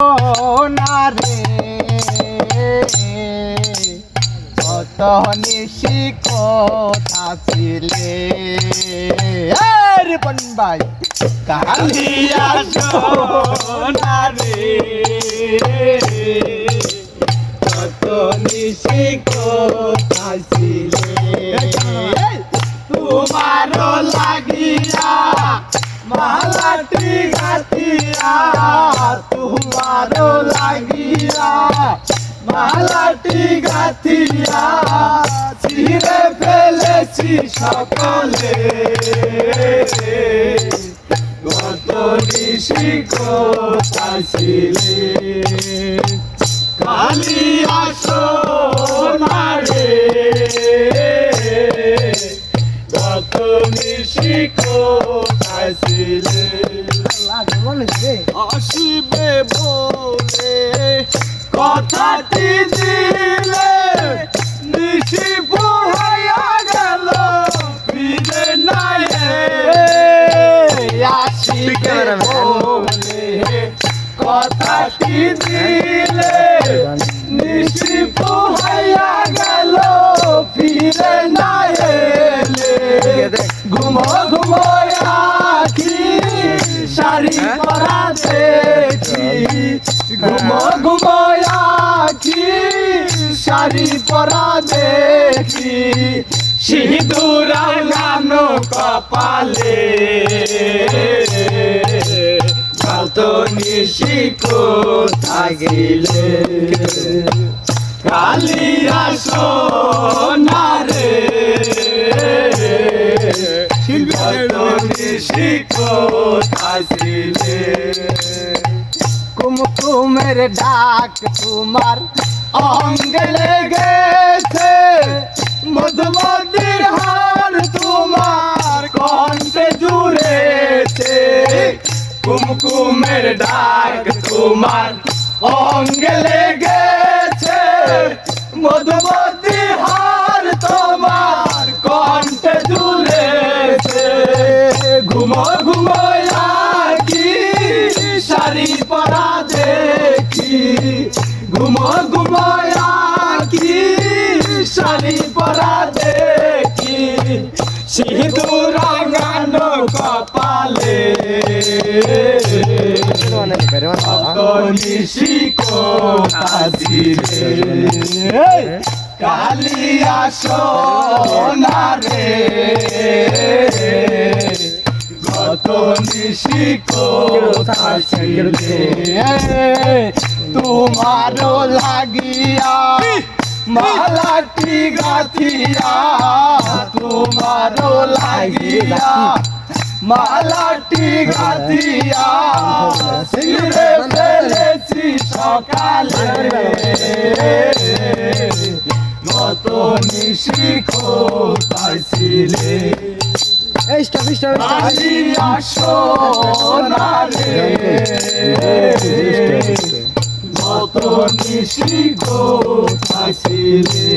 না রে কত নিশি কথা ছিলে রিপন ভাই কালিয়া সোনা রে কত নিশি কথা ছিলে তোমারও লাগিয়া মালাটি গাতিয়া তোমারও লাগিয়া মালাটি গাতিয়া ছিঁড়ে ফেলেছি সকলে কত নিশি কথা ছিলে কালিয়া সোনা রে কত নিশি কথা ছিলে আসিবে বলে কথাটি দিলে নিশি পোহাইয়া গেল ফিরে নাই আসিবে বলে কথাটি দিলে নিশি পোহাইয়া গেল ফিরে নাই ঘুমো ঘুমো আখি শাড়ি পরা দেখি ঘুমো ঘুমো আখি শাড়ি পরা দেখি সিঁদুর লাগানো কপালে কত নিশি কোথায় গেলে কালিয়া সোনা রে কত নিশি কোথায় ছিলে কুমকুমের ডাক তোমার অঙ্গে লেগেছে মধুমতির হার তোমার কণ্ঠে জুড়েছে কুমকুমের ডাক তোমার অঙ্গে লেগেছে মধুমতি হার তোমার কণ্ঠে জুড়েছে ঘুমো ঘুমো আখি শাড়ি পরা দেখি ঘুমো ঘুমো আখি শাড়ি পরা দেখি সিঁদুর রাঙানো কপালে কত নিশি কোথায় ছিলে কালিয়া সোনা রে কত নিশি কোথায় ছিলে তোমারও লাগিয়া মালাটি গাথিয়া তোমারও লাগিয়া মালাটি গাথিয়া ছিঁড়ে ফেলেছি সকালে কত নিশি কোথায় ছিলে কালিয়া সোনা রে কত নিশি কোথায় ছিলে।